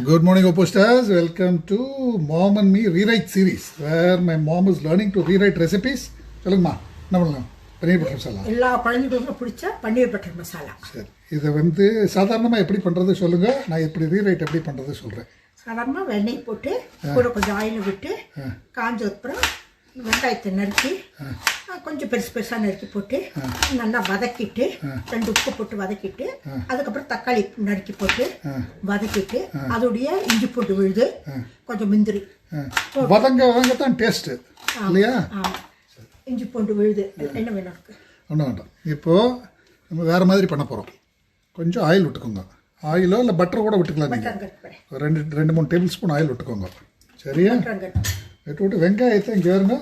Good morning, Opostars. Welcome to Mom and Me Rewrite series, where my mom is learning to rewrite recipes. சொல்லுங்கம்மா, என்ன பண்ணலாம்? பன்னீர் butter masala. எல்லா குழந்தைகளுக்கும் பிடிச்ச பன்னீர் butter masala. சரி, இதை வந்து சாதாரணமாக எப்படி பண்ணுறது சொல்லுங்க. நான் எப்படி ரீரைட் எப்படி பண்ணுறது சொல்கிறேன். சாதாரணமாக வெண்ணெய் போட்டு கூட கொஞ்சம் ஆயில் விட்டு காஞ்ச அப்புறம் வெங்காயத்தை நறுக்கி கொஞ்சம் பெருசு பெருசாக நறுக்கி போட்டு நல்லா வதக்கிட்டு 2 உப்பு போட்டு வதக்கிட்டு அதுக்கப்புறம் தக்காளி நறுக்கி போட்டு வதக்கிட்டு அதோடைய இஞ்சி பூண்டு விழுது கொஞ்சம் முந்திரி வதங்கத்தான் டேஸ்ட்டு இல்லையா? இஞ்சி பூண்டு விழுது என்ன வேணும் இருக்கு ஒன்றும் வேண்டாம். இப்போது நம்ம வேறு மாதிரி பண்ண போகிறோம். கொஞ்சம் ஆயில் விட்டுக்கோங்க. ஆயிலோ இல்லை பட்டர் கூட விட்டுக்கலாம். நீங்கள் 2-3 டேபிள் ஸ்பூன் ஆயில் விட்டுக்கோங்க. சரியா? விட்டு வெங்காயத்தை இங்கே வருங்க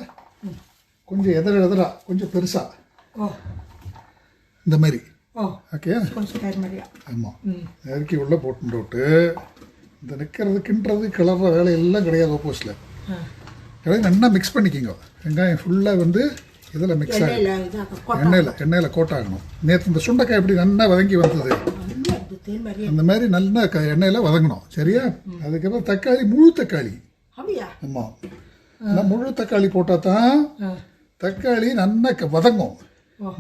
கொஞ்சம் எதிரா கொஞ்சம் பெருசாக இந்த மாதிரி. ஓகே, ஆமாம். நறுக்கி உள்ளே போட்டு இந்த நிற்கிறது கிண்டுறது கிளற வேலையெல்லாம் கிடையாது. ஆப்போசிட்டில் கிடையாது. நல்லா மிக்ஸ் பண்ணிக்கிங்க. வெங்காயம் ஃபுல்லாக வந்து இதில் மிக்ஸ் ஆகும். எண்ணெயில் கோட் ஆகணும். நேற்று இந்த சுண்டைக்காய் எப்படி நல்லா வதங்கி வந்தது அந்த மாதிரி நல்லா எண்ணெயில் வதங்கணும். சரியா? அதுக்கப்புறம் தக்காளி, முழு தக்காளி. ஆமாம், முழு தக்காளி போட்டால் தான் தக்காளி நல்லா வதங்கும்.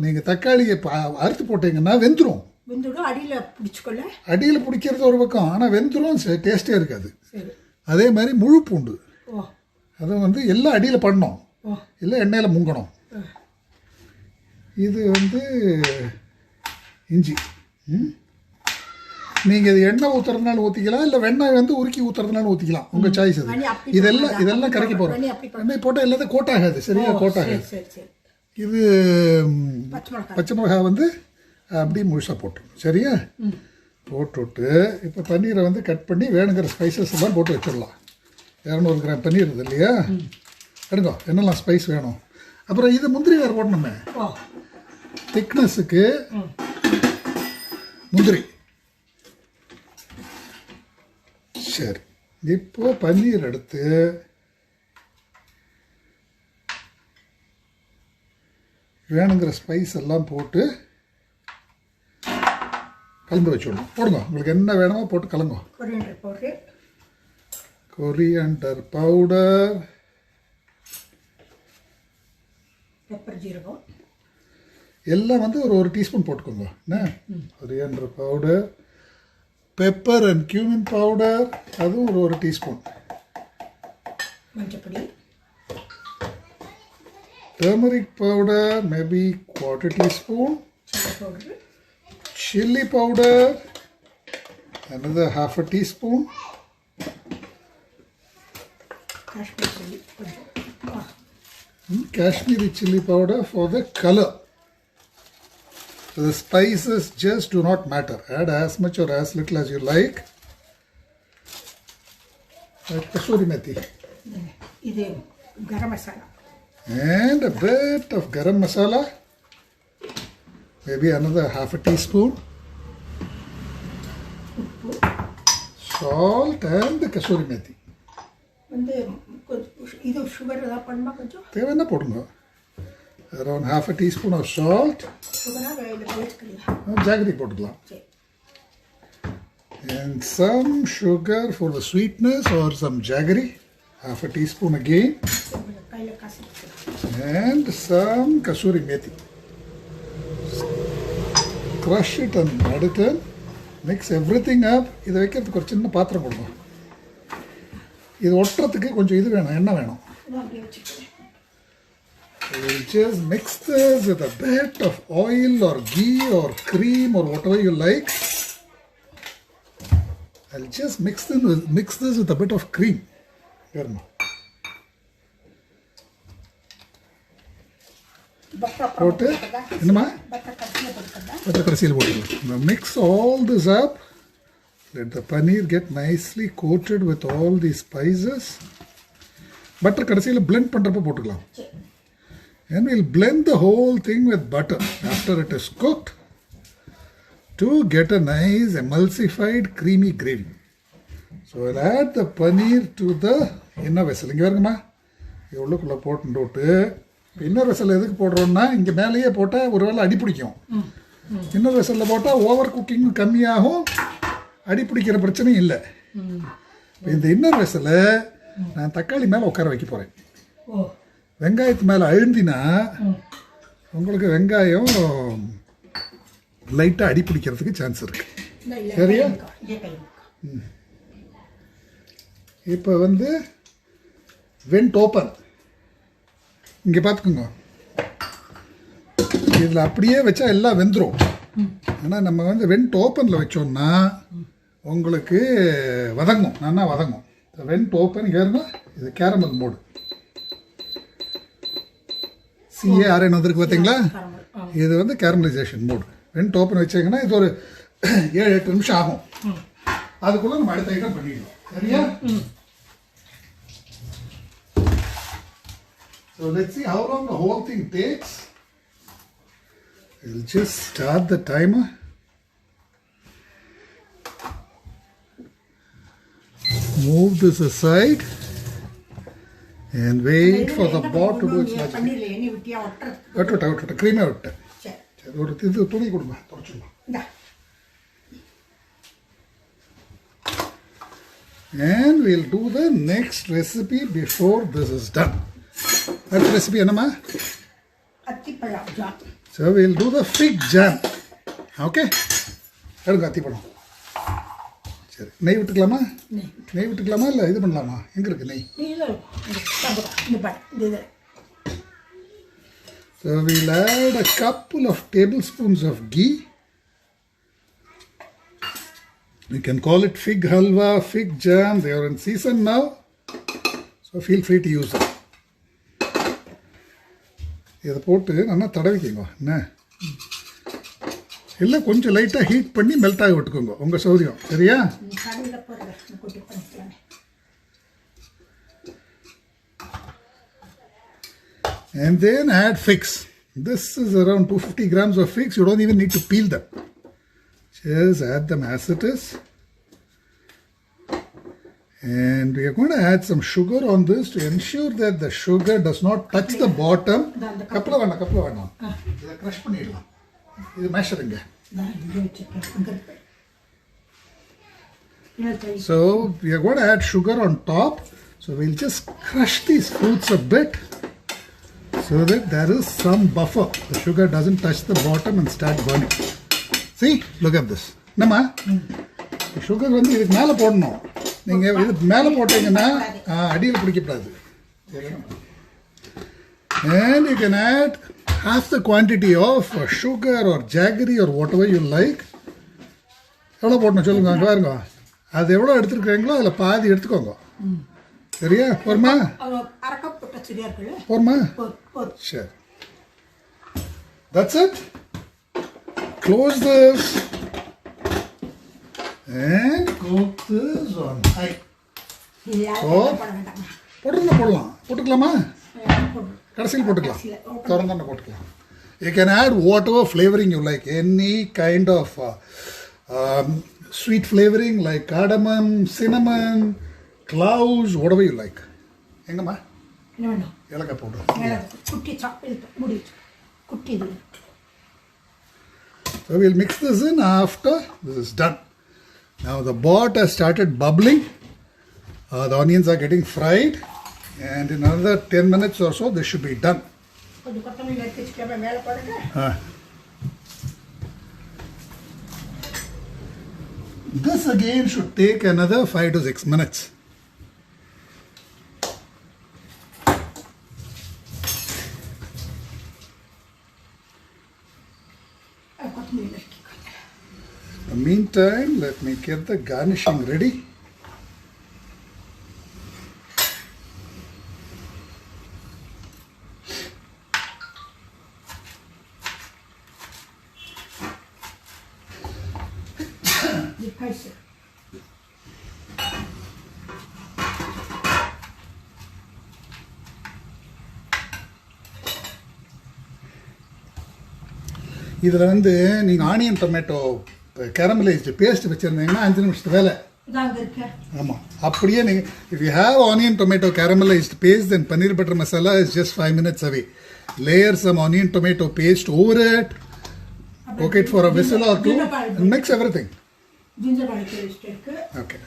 நீங்கள் தக்காளியை அறுத்து போட்டீங்கன்னா வெந்துடும். அடியில் பிடிக்கிறது ஒரு பக்கம், ஆனால் வெந்துடும், டேஸ்டே இருக்காது. அதே மாதிரி முழு பூண்டு அது வந்து எல்லாம் அடியில் பண்ணணும், இல்லை எண்ணெயில் முங்கணும். இது வந்து இஞ்சி. நீங்கள் இது எண்ணெய் ஊற்றுறதுனால ஊற்றிக்கலாம், இல்லை வெண்ணெய் வந்து உருக்கி ஊற்றுறதுனால ஊற்றிக்கலாம், உங்கள் சாய்ஸ் அது. இதெல்லாம் கரைக்க போகிறோம். எண்ணெய் போட்டால் எல்லாத்தையும் கோட் ஆகாது. சரியா? கோட் ஆகாது. இது பச்சை மிளகா வந்து அப்படியே முழுசாக போட்டுருணும். சரியா? போட்டுவிட்டு இப்போ பன்னீரை வந்து கட் பண்ணி வேணுங்கிற ஸ்பைசஸ் எல்லாம் போட்டு வச்சிடலாம். 200 கிராம் பன்னீர் இது இல்லையா? எடுங்க, என்னெல்லாம் ஸ்பைஸ் வேணும். அப்புறம் இது முந்திரி வேறு போடணுமே திக்னஸுக்கு. முந்திரி. சரி, இப்போ பன்னீர் எடுத்து வேணுங்கிற ஸ்பைஸ் எல்லாம் போட்டு கலந்து வச்சுடணும். போடுங்க, உங்களுக்கு என்ன வேணுமோ போட்டு கலங்க. கொரியாண்டர் பவுடர், பெப்பர், ஜீரகம் எல்லாம் வந்து ஒரு டீஸ்பூன் போட்டுக்கோங்க. என்ன? Coriander powder, pepper and cumin powder அதுவும் ஒரு டீஸ்பூன். மஞ்சப்பொடி, turmeric powder maybe 1/4 teaspoon, chili powder another 1/2 teaspoon, Kashmiri chili powder for the color. So the spices just do not matter. Add as much or as little as you like. Kasuri methi. This garam masala. And a bit of garam masala. Maybe another 1/2 teaspoon. Salt and the kasuri methi. தேவைன்னா போடுங்க. Around 1/2 teaspoon of salt. Jaggery போட்டுக்கலாம். And some sugar for the sweetness or some jaggery. 1/2 teaspoon again. And some kasuri methi. Crush it and add it in. Mix everything up. இதை வைக்கிறதுக்கு ஒரு சின்ன பாத்திரம் கொடுங்க. இது ஒட்டுறதுக்கு கொஞ்சம் இது வேணும், எண்ணெய் வேணும். We'll just mix this with a bit of oil or ghee or cream or whatever you like. I'll just mix this with a bit of cream. Here now. போட்டு என்னமா பட்டை கடைசியில் போட்டுக்கலாம். Mix all this up. Let the paneer get nicely coated with all these spices. Butter கடைசியில் blend பண்ணுறப்ப போட்டுக்கலாம். And we'll blend the whole thing with butter after it is cooked to get a nice emulsified creamy gravy. So we'll add the paneer to the inner vessel. இங்கே வருங்கம்மா, எவ்வளோக்குள்ளே போட்டு inner vessel எதுக்கு போடுறோம்னா இங்கே மேலேயே போட்டால் ஒரு வேளை அடி பிடிக்கும். இன்னர் வெசலில் போட்டால் ஓவர் குக்கிங் கம்மியாகும், அடி பிடிக்கிற பிரச்சனையும் இல்லை. இந்த இன்னர் வெசலை நான் தக்காளி மேலே உட்கார வைக்க போகிறேன். ஓ வெங்காயத்து மேலே அழுந்தினா உங்களுக்கு வெங்காயம் லைட்டாக அடி பிடிக்கிறதுக்கு சான்ஸ் இருக்கு. சரியா? இப்போ வந்து வெண்ட் ஓப்பன். இங்கே பார்த்துக்குங்க, இதில் அப்படியே வச்சா எல்லாம் வெந்துடும். ஆனால் நம்ம வந்து வெண்ட் ஓப்பனில் வச்சோம்னா உங்களுக்கு வதங்கும், நல்லா வதங்கும். வெண்ட் ஓப்பன் ஏறுங்க. இது கேரமல் மோடு. CARN வந்திருக்கு பார்த்தீங்களா? இது வந்து கேரமலைசேஷன் மோடு. வெண்ட் ஓப்பன் வச்சிங்கன்னா இது ஒரு 7-8 நிமிஷம் ஆகும். அதுக்குள்ளே நம்ம அடுத்த ஐட்டம் பண்ணிடலாம். சரியா? So let's see how long the whole thing takes. We'll just start the timer. Move this aside and wait for the pot to do its magic. Vitta cream vitta. சரி, ஒரு துணி கொடுங்க, தொடச்சிடலாம். And we'll do the next recipe before this is done. That recipe என்னமா? அத்திப்பழம் jam. So we'll do the fig jam. Okay? எடுங்க அத்திப்பழம். சரி, நெய் விட்டுக்கலாமா? நெய் விட்டுக்கலாமா இல்லை இது பண்ணலாமா? எங்கே இருக்குது நெய்? So we'll add a couple of tablespoons of ghee. You can call it fig halwa, fig jam. They are in season now. So feel free to use it. இதை போட்டு நல்லா தடவிக்கோங்க. என்ன இல்லை, கொஞ்சம் லைட்டாக ஹீட் பண்ணி மெல்ட் ஆக விட்டுக்கோங்க, உங்கள் சௌரியம். சரியா? And then add figs. This is around 250 grams of figs. You don't even need to peel them. Just add them as it is. And we are going to add some sugar on this to ensure that the sugar does not touch the bottom. Kapla வேண்டாம். இதை crush பண்ணிடலாம். இது மேஷருங்க. So we are going to add sugar on top. So we'll just crush these fruits a bit so that there is some buffer. The sugar doesn't touch the bottom and start burning. See, look at this. என்னம்மா, sugar வந்து இதுக்கு மேலே போடணும். நீங்கள் இது மேலே போட்டீங்கன்னா அடியில் பிடிக்கப்படாது. And you can add half the quantity of sugar or jaggery or whatever you like. எவ்வளோ போடணும் சொல்லுங்க, அங்கே பாருங்க. அது எவ்வளோ எடுத்துருக்குறீங்களோ அதில் பாதி எடுத்துக்கோங்க. சரியா? போருமா? போருமா? சரி. That's it. Close this and cook this on high. போட்டுக்கலாமா? கடைசியில் போட்டுக்கலாம். திறந்தாண்ட போட்டுக்கலாம். You can add whatever flavoring you like. Any kind of sweet flavoring like cardamom, cinnamon, cloves, whatever you like. எங்கம்மா? ஏலக்காய் போட்டு. So we'll mix this in after this is done. Now the pot has started bubbling. The onions are getting fried. And in another 10 minutes or so, this should be done. This again should take another 5 to 6 minutes. In the meantime, let me get the garnishing ready. இதில் வந்து நீங்கள் onion tomato caramelised paste வச்சுருந்தீங்கன்னா 5 நிமிஷத்து வேலை. ஆமாம், அப்படியே நீங்கள் if you have onion tomato caramelized paste, then paneer butter masala is just 5 minutes away. Layer some onion tomato paste over it, cook it for a whistle or two, and mix everything. Okay.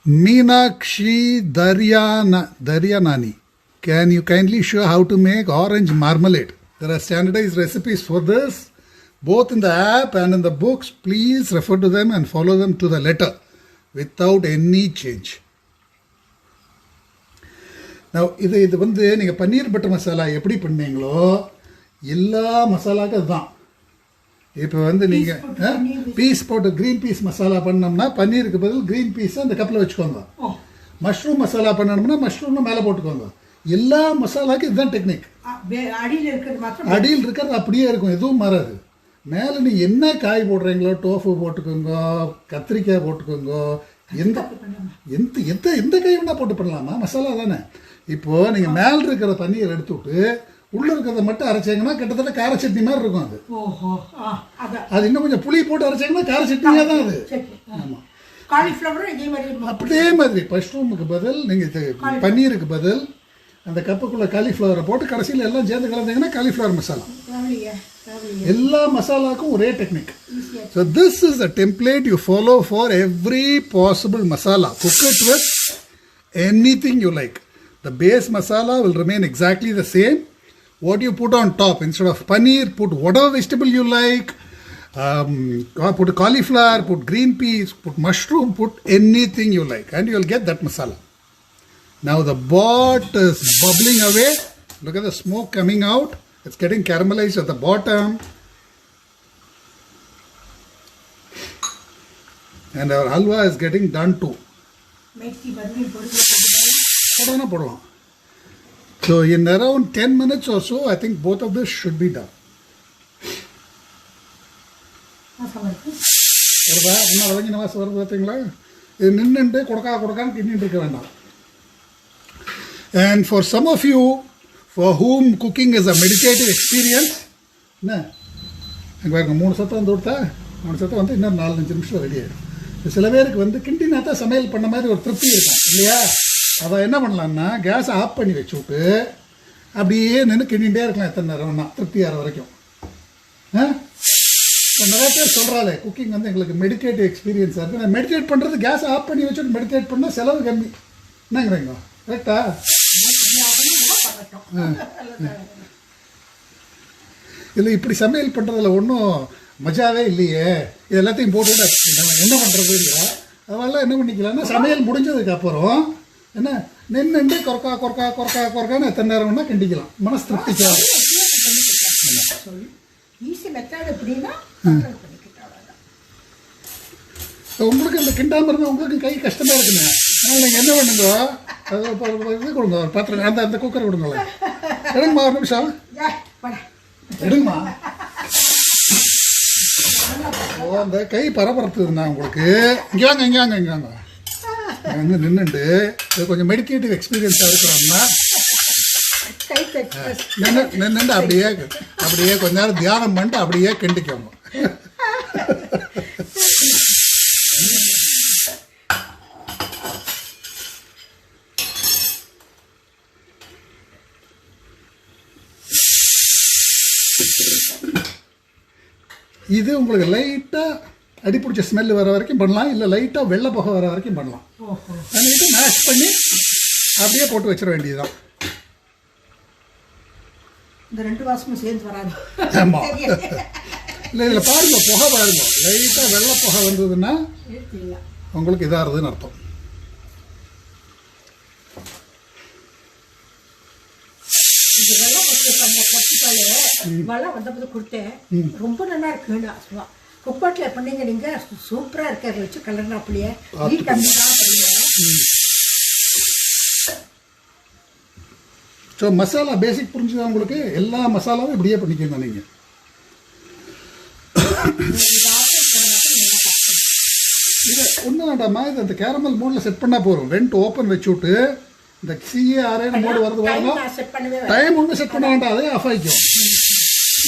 Meenakshi Daryanani, can you kindly show how to make orange marmalade? There are standardized recipes for this, both in the app and in the books. Please refer to them and follow them to the letter without any change. Now, இது வந்து நீங்கள் பன்னீர் butter masala எப்படி பண்ணீங்களோ எல்லா மசாலாவுக்கும் அதுதான். இப்போ வந்து நீங்கள் பீஸ் போட்டு க்ரீன் பீஸ் மசாலா பண்ணோம்னா பன்னீருக்கு பதில் க்ரீன் பீஸை அந்த கப்பில் வச்சுக்கோங்க. மஷ்ரூம் மசாலா பண்ணணும்னா மஷ்ரூம்னு மேலே போட்டுக்கோங்க. எல்லா மசாலாவுக்கும் இதுதான் டெக்னிக். அடியில் இருக்கிறது அப்படியே இருக்கும், எதுவும் மாறாது. மேலே நீ என்ன காய் போடுறீங்களோ, டோஃபு போட்டுக்கோங்க, கத்திரிக்காய் போட்டுக்கோங்க, எந்த எந்த எந்த எந்த காய் வேணால் போட்டு பண்ணலாமா, மசாலா தானே. இப்போது நீங்கள் மேலே இருக்கிற பன்னீர் எடுத்து விட்டு உள்ளே இருக்கிறத மட்டும் அரைச்சிங்கன்னா கிட்டத்தட்ட கார சட்னி மாதிரி இருக்கும். அது இன்னும் கொஞ்சம் புளி போட்டு அரைச்சிங்கன்னா கார சட்னியாக தான் அது. ஆமாம், அப்படியே மாதிரி மஷ்ரூமுக்கு பதில் நீங்கள் பன்னீருக்கு பதில் அந்த கப்புக்குள்ளே காலிஃப்ளவரை போட்டு கடைசியில் எல்லாம் சேர்ந்து கலந்தீங்கன்னா காலிஃப்ளவர் மசாலா. எல்லா மசாலாவுக்கும் ஒரே technique. So this is the template you follow for every possible masala. Cook it with anything you like. The base masala will remain exactly the same. What you put on top, instead of paneer, put whatever vegetable you like. Put cauliflower, put green peas, put mushroom, put anything you like, and you'll get that masala. Now the bot is bubbling away. Look at the smoke coming out. It's getting caramelized at the bottom. And our halwa is getting done too. So in around 10 minutes or so, I think both of this should be done. And for some of you for whom cooking is a meditative experience, மூணு சத்தம் வந்து விட்டா 3 சத்தம் வந்து இன்னும் 4-5 நிமிஷம் ready ஆகிடும். சில பேருக்கு வந்து கிண்டினா தான் சமையல் பண்ண மாதிரி ஒரு திருப்தி இருக்கும் இல்லையா? அதை என்ன பண்ணலான்னா கேஸை ஆஃப் பண்ணி வச்சு விட்டு அப்படியே நின்று கிண்டிகிட்டே இருக்கலாம் எத்தனை நேரம்னா திருப்தி ஆகிற வரைக்கும். நிறைய பேர் சொல்கிறாளே குக்கிங் வந்து எங்களுக்கு மெடிடேட்டிவ் எக்ஸ்பீரியன்ஸாக இருக்குது. நான் மெடிடேட் பண்ணுறது கேஸை ஆஃப் பண்ணி வச்சுட்டு மெடிடேட் பண்ணால் செலவு கம்மி. என்னங்கிறீங்க, கரெக்டா? இல்லை, இப்படி சமையல் பண்ணுறதுல ஒன்றும் மஜாவே இல்லையே, இது எல்லாத்தையும் போட்டுவிட்டு என்ன பண்ணுறதுங்கிற அதெல்லாம் என்ன பண்ணிக்கலாம்னா சமையல் முடிஞ்சதுக்கு அப்புறம் என்ன நின்று கொரக்கா கொரக்கா கொரக்கா கொரக்கான்னு எத்தனை நேரம் வேணால் கிண்டிக்கலாம், மனசு திருப்திக்காக. உங்களுக்கு இந்த கிண்டாமல் இருந்தால் உங்களுக்கு கை கஷ்டமாக இருக்குங்க. அதனால் நீங்கள் என்ன பண்ணுங்க, அது இது கொடுங்க, ஒரு பாத்திரம் அந்த அந்த குக்கரை கொடுங்களேன். எடுங்கம்மா, ஒரு நிமிஷம் எடுங்கம்மா. அந்த கை பரபரத்துதுண்ணா உங்களுக்கு. இங்கே வாங்க, இங்கே வாங்க, இங்கே வாங்க. வந்து நின்றுட்டு இது கொஞ்சம் மெடிடேட்டிவ் எக்ஸ்பீரியன்ஸாக இருக்கிறோம்னா நின்றுட்டு அப்படியே அப்படியே கொஞ்ச நேரம் தியானம் பண்ணிட்டு அப்படியே கிண்டிக்கோங்க. இது உங்களுக்கு லைட்டாக அடிப்பிடிச்ச ஸ்மெல் வர வரைக்கும் பண்ணலாம், இல்லை லைட்டாக வெள்ளை புகை வர வரைக்கும் பண்ணலாம். பண்ணிட்டு மேஷ் பண்ணி அப்படியே போட்டு வச்சிட வேண்டியதுதான். இந்த 2 வாசமும் சேர்ந்து வராது. ஆமாம், இல்லை இதில் பாருங்க, புகை பாருங்க, லைட்டாக வெள்ளை புகை வந்ததுன்னா உங்களுக்கு இதாகிறதுன்னு அர்த்தம். கொடுத்தேன், ரொம்ப நல்லா இருக்கு. குப்பாட்டில் பண்ணீங்க நீங்க, சூப்பராக இருக்கு. அதை வச்சு கலர்னா அப்படியே ஸோ மசாலா பேசிக் புரிஞ்சுதான் உங்களுக்கு. எல்லா மசாலாவும் இப்படியே பண்ணிக்கணும் நீங்கள். இது ஒன்றும் வேண்டாமா, இது அந்த கேரமல் மோடில் செட் பண்ணால் போதும். வெண்ட் ஓப்பன் வச்சு விட்டு இந்த CARA மோடு வரது வரணும். டைம் ஒன்றும் செட் பண்ண வேண்டாம், அதே ஆஃப் ஆகிக்கும்.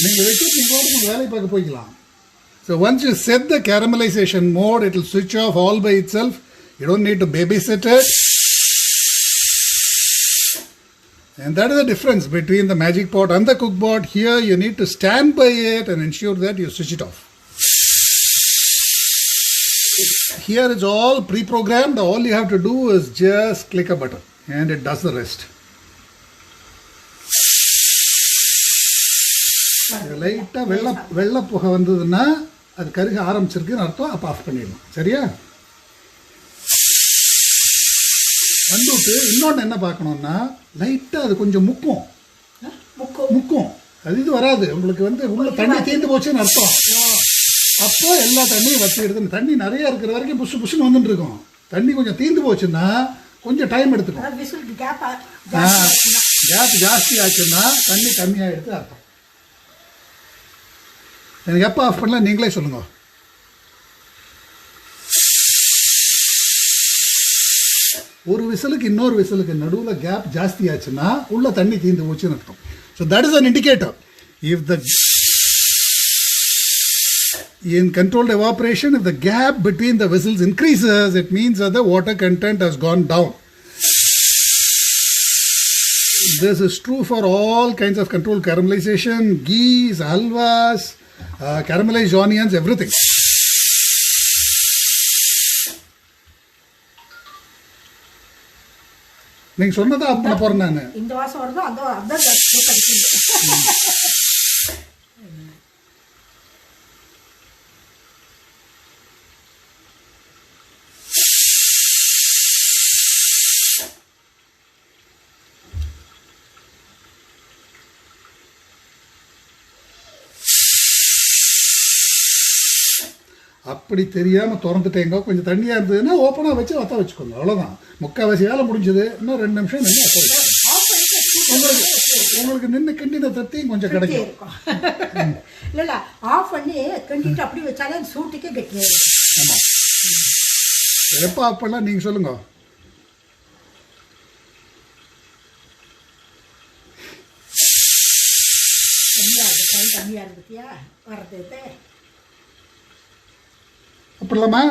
நீங்கள் வச்சு நீங்கள் வேலை பார்க்க போய்க்கலாம். So once you set the caramelization mode, it will switch off all by itself. You don't need to babysit it. And that is the difference between the magic pot and the cook pot. Here you need to stand by it and ensure that you switch it off. here it's all pre-programmed. All you have to do is just click a button and it does the rest. லைட்டாக வெள்ளை புகை வந்ததுன்னா அது கருக ஆரம்பிச்சிருக்குன்னு அர்த்தம். அப்போ of பண்ணிடணும். சரியா? வந்துவிட்டு இன்னொன்று என்ன பார்க்கணுன்னா லைட்டாக அது கொஞ்சம் முக்கும். அது இது வராது உங்களுக்கு வந்து உள்ள தண்ணி தீர்ந்து போச்சுன்னு அர்த்தம். அப்போ எல்லா தண்ணியும் வற்றி எடுத்து தண்ணி நிறைய இருக்கிற வரைக்கும் புஷ்ஷுன்னு வந்துட்டு இருக்கும். தண்ணி கொஞ்சம் தீர்ந்து போச்சுன்னா கொஞ்சம் டைம் எடுத்துக்கும். கேப் ஜாஸ்தி ஆச்சுன்னா தண்ணி கம்மியாக எடுத்து அர்த்தம். எனக்கு எப்போ ஆஃப் பண்ணலாம் நீங்களே சொல்லுங்க. ஒரு விசிலுக்கு இன்னொரு விசிலுக்கு நடுவில் கேப் ஜாஸ்தி ஆச்சுன்னா உள்ள தண்ணி தீர்ந்து போச்சுன்னு அர்த்தம். So that is an indicator. If the in controlled evaporation, if the gap between the vessels increases, it means that the water content has gone down. This is true for all kinds of controlled caramelization, ghees, halwas, caramelized onions, everything. நீங்க சொன்னதை of பண்ண போறேன் நான். இந்த வாசம் வருதோ அந்த அதான் கடிக்குது. அப்படி தெரியாமல் திறந்துட்டேங்க. கொஞ்சம் தண்ணியாக இருந்ததுன்னா ஓப்பனாக வச்சு வற்ற வச்சுக்கோங்க. அவ்வளோதான். முக்கால்வாசி வேலை முடிஞ்சது. இன்னும் 2 நிமிஷம் நின்று வற்ற வச்சுக்கோங்க. உங்களுக்கு நின்று கிண்டின தத்தியும் கொஞ்சம் கிடைக்கும். இல்லை ஆஃப் பண்ணி கிண்டிட்டு அப்படி வச்சாலே சூட்டுக்கே கெட்டியாயிடும். ஆமாம். எப்போ ஆஃப் பண்ணலாம் நீங்கள் சொல்லுங்க. கம்மியாக இருந்துட்டியா வர்றது அப்படிலாமா?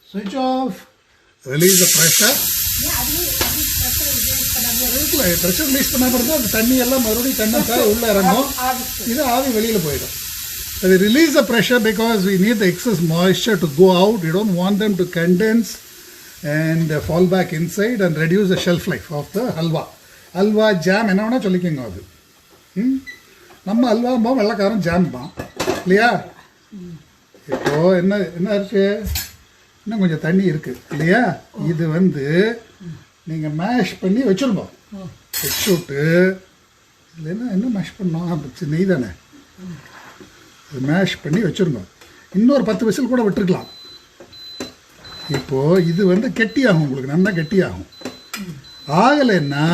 ஸ்விட்ச் off. Release the pressure. Pressure release பண்ண பிறகு அந்த தண்ணி எல்லாம் மறுபடியும் கண்டென்ஸாக உள்ளே இறங்கும். இது ஆவி வெளியில் போயிடும். அது release the pressure because we need the excess moisture to go out. You don't want them to condense and fall back inside and reduce the shelf life of the halwa. Halwa jam என்ன வேணால் சொல்லிக்கோங்க. அது நம்ம அல்வா வெள்ளைக்காரன் jam தான் இல்லையா? இப்போது என்ன இருக்கு? இன்னும் கொஞ்சம் தண்ணி இருக்குது இல்லையா? இது வந்து நீங்கள் மேஷ் பண்ணி வச்சுருங்க. வச்சுவிட்டு இல்லைன்னா என்ன மேஷ் பண்ணோம்? நெய் தானே. இது மேஷ் பண்ணி வச்சுருங்க. இன்னொரு 10 விசில் கூட விட்டுருக்கலாம். இப்போது இது வந்து கெட்டியாகும். உங்களுக்கு நல்லா கெட்டியாகும். ஆகலைன்னா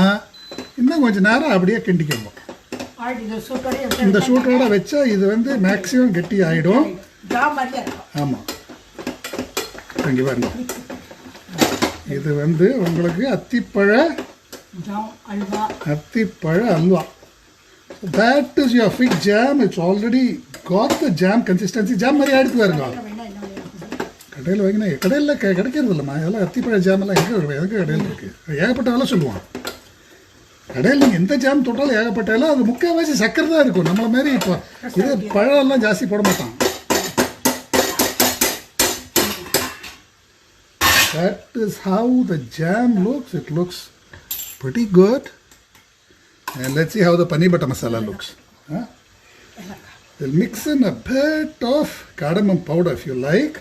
இன்னும் கொஞ்சம் நேரம் அப்படியே கிண்டிக்கோங்க. இந்த சூட்டோட வச்சா இது வந்து மேக்ஸிமம் கெட்டி ஆகிடும். ஆமாம். இங்கே பாருங்க. இது வந்து உங்களுக்கு அத்திப்பழ halwa. That is your fig jam. It's already got the jam consistency. Jam மாதிரி ஆகிடுத்து பாருங்க. கடையில் வாங்கினா கடையில் கிடைக்கிறது இல்லைம்மா. இதெல்லாம் அத்திப்பழ ஜாமெல்லாம் எதுக்கு கடையில் இருக்குது? ஏகப்பட்ட வேலை சொல்லுவான். கடையில் நீங்கள் எந்த ஜாம் தொட்டாலும் ஏகப்பட்ட வேலை. அது முக்கால்வாசி சக்கரை தான் இருக்கும். நம்மளை மாதிரி இப்போ இது பழம்லாம் ஜாஸ்தி போட மாட்டான். That is how the jam looks. It looks pretty good. And let's see how the paneer butter masala looks. We'll mix in a bit of cardamom powder if you like.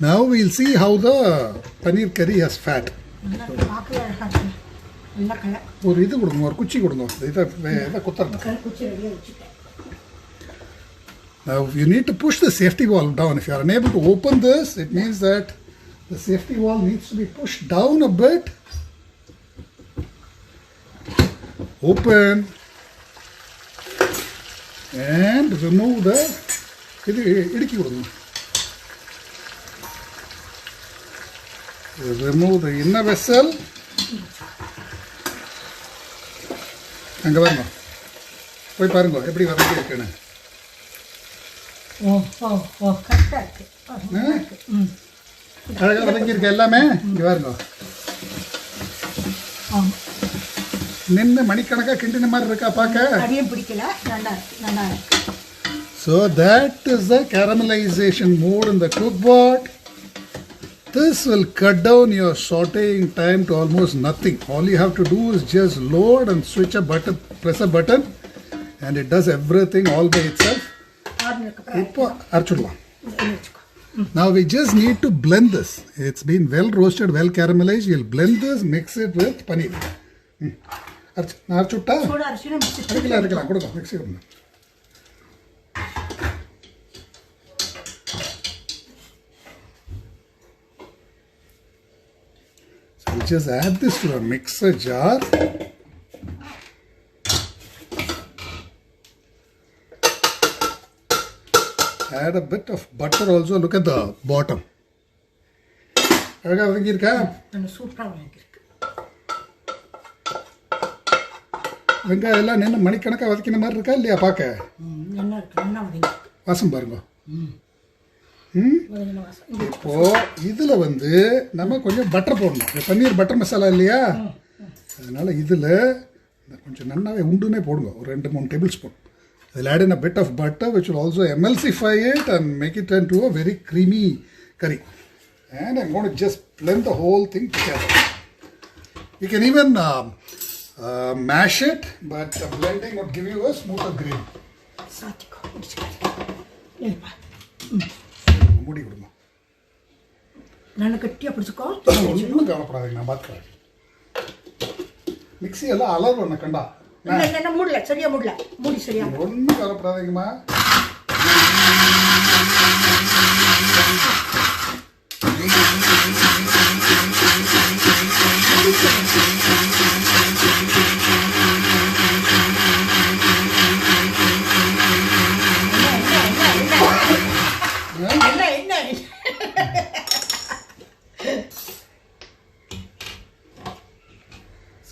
Now we'll see how the paneer curry has fat. ஒரு இது கொடுங்க, ஒரு குச்சி கொடுங்க. இதை குத்துறேன். Now you need to push the safety valve down. If you are unable to open this, it means that the safety valve needs to be pushed down a bit. Open. And remove the இது இடுக்கி கொடுங்க. Remove the inner vessel. அங்கே பாருங்க. போய் பாருங்க எப்படி வதக்கி இருக்குன்னு. அழகாக வதங்கியிருக்கு எல்லாமே. இங்கே பாருங்க. நின்று மணிக்கணக்காக கிண்டின மாதிரி இருக்கா பார்க்க. பிடிக்கல. நல்லா இருக்கு. So that is the caramelization mode in the cookboard. This will cut down your sauteing time to almost nothing. All you have to do is just load and switch a button, press a button, and it does everything all by itself. ஆறுனதுக்கப்புறம் இப்போ அரைச்சிடலாம். எண்ணெய் வச்சுக்கோ. Now we just need to blend this. It's been well roasted, well caramelized. You'll blend this, mix it with paneer. நான் அரைச்சுட்டா சூடாக அரிசியில் mixie இருக்கலாம் கொடுங்க மிக்ஸி கொடுங்க. So we'll just add this to a mixer jar. Add a bit of butter also. Look at the bottom. அழகா வதங்கி இருக்கா? சூப்பராக வாங்கியிருக்கு. வெங்காயம் எல்லாம் நின்று மணிக்கணக்காக வதக்கின மாதிரி இருக்கா இல்லையா பார்க்க? என்ன இருக்கு என்ன வதங்கி வாசம் பாருங்க. வதங்கின வாசம். இப்போ இதில் வந்து நம்ம கொஞ்சம் பட்டர் போடணும். பன்னீர் பட்டர் மசாலா இல்லையா, அதனால இதில் கொஞ்சம் நன்னாவே உண்டுனே போடுங்க. ஒரு 2-3 table spoon. I'll add in a bit of butter which will also emulsify it and make it into a very creamy curry. And I'm going to just blend the whole thing together. You can even mash it, but blending would give you a smoother gravy. சாத்திக்கோ முடிச்சுக்காது. இல்லைப்பா மூடி விடுங்க. நல்ல கட்டியாக பிடிச்சிக்கோ. ஒன்றும் கவலைப்படாதீங்க, நான் பார்த்துக்கிறேன். மிக்ஸி எல்லாம் அலர் ஒன்று கண்டா என்ன மூடல சரியா மூடல மூடி சரியா ஒன்றும் கவலைப்படாதீங்கம்மா.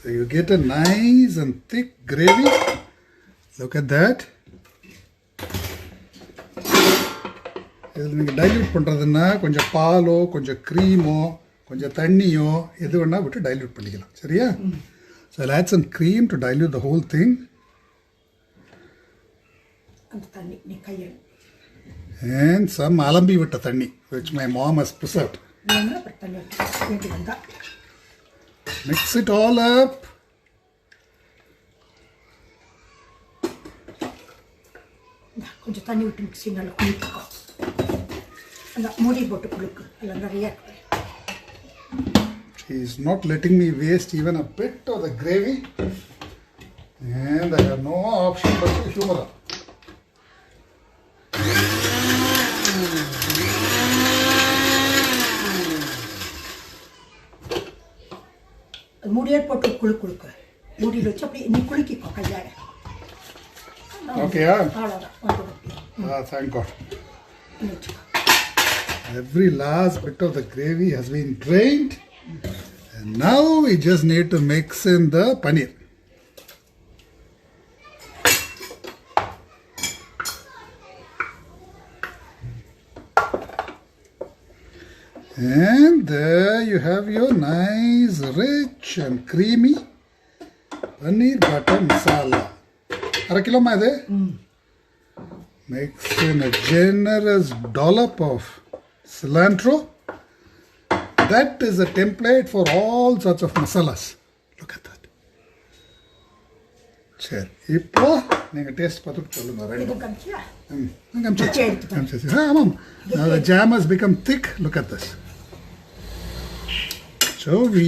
So you get a nice and thick gravy. Look at that. இதில் நீங்கள் டைல்யூட் பண்ணுறதுன்னா கொஞ்சம் பாலோ கொஞ்சம் க்ரீமோ கொஞ்சம் தண்ணியோ எது வேணால் விட்டு டைல்யூட் பண்ணிக்கலாம். சரியா? So I'll add some cream to dilute the whole thing. அந்த தண்ணி நீ கையில் And some alambi விட்ட தண்ணி which my mom has preserved. வேணும்னா அப்புறம் தண்ணி விட்டு வேண்டி வந்தா Mix it all up. கொஞ்சம் தண்ணி விட்டு மிக்ஸி நல்லா குளிக்கோ. அந்த மூடி போட்டு குளிக்கு எல்லாம் நிறைய இருக்கு. She is not letting me waste even a bit of the gravy. And I have no option but to humor her. மூடியே போட்டு குளுக்கு மூடியில் வச்சு அப்படி நீ குளிக்கிக்கோ கையால். Okay, அவ்வளோதான். thank God. Every last bit of the gravy has been drained. And now we just need to mix in the paneer. And there you have your nice, rich and creamy paneer butter masala. 1/2 kilo ma idu. Mix in a generous dollop of cilantro. That is a template for all sorts of masalas. Look at that. சரி, இப்போ நீங்கள் taste பார்த்துட்டு சொல்லுங்க. ரெண்டு ஆமாம். Now the jam has become thick. Look at this. So we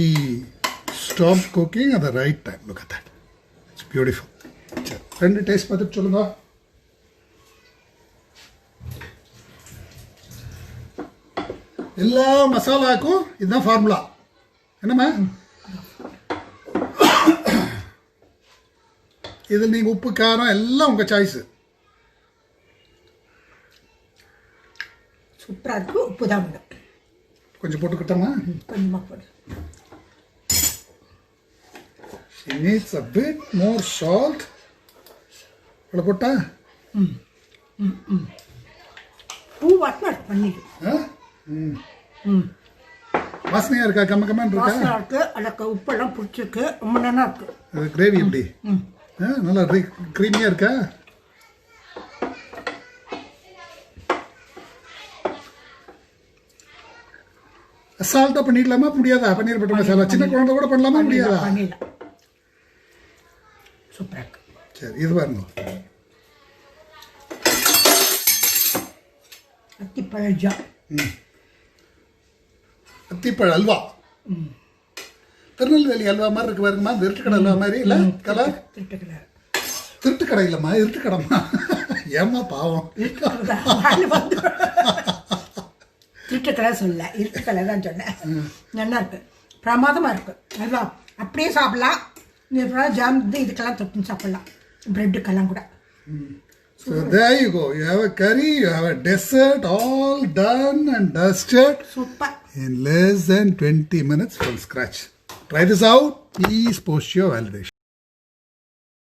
stopped cooking at the right time. Look at that. It's beautiful. சரி, ரெண்டு taste பார்த்துட்டு சொல்லுங்க. எல்லா மசாலாக்கும் இதுதான் ஃபார்முலா. என்னம்மா? இதில் நீங்கள் உப்பு காரம் எல்லாம் உங்கள் சாய்ஸு. சூப்பராக இருக்கு. உப்பு தான் கொஞ்சம் போட்டுக்கிட்டோமா? கொஞ்சமாக போடு. She needs a bit more salt. இவ்வளோ போட்டா? பூ வாட்டினா இருக்கு பன்னீர். வாசனையாக இருக்கா? கம்ம கம்மன் இருக்கா? வாசனையாக இருக்கு. அதில் உப்பெல்லாம் பிடிச்சிருக்கு. ரொம்ப நல்லா இருக்கு. கிரேவி எப்படி? நல்லா க்ரீமியாக இருக்கா? அசால்ட்டாக பண்ணிடலாமா முடியாதா? பன்னீர் பட்டர் மசாலா சின்ன குழந்தை கூட பண்ணலாமா முடியாதா? பண்ணிடலாம். சூப்பராக இருக்கு. சரி இது பாருங்க. அத்திப்பழ ஜாம். அத்திப்பழ அல்வா. திருநெல்வேலி அல்வா மாதிரி இருக்கு பாருங்கம்மா. திருட்டுக்கடை அல்வா மாதிரி இல்லை கலர்? திருட்டுக்கடை இல்லைம்மா, இருட்டுக்கடைம்மா. ஏம்மா பாவம். திருட்டுக்கடை சொல்ல, இருட்டுக்கடை தான் சொன்னேன். நல்லா இருக்கு, பிரமாதமாக இருக்கு. அல்வா அப்படியே சாப்பிடலாம். ஜாம் இதுக்கெல்லாம் தொட்டு சாப்பிடலாம், பிரெட்டுக்கெல்லாம் கூட. So there you go. You have a curry, you have a dessert, all done and dusted. Super. In less than 20 minutes from scratch. Try this out. Please post your validation.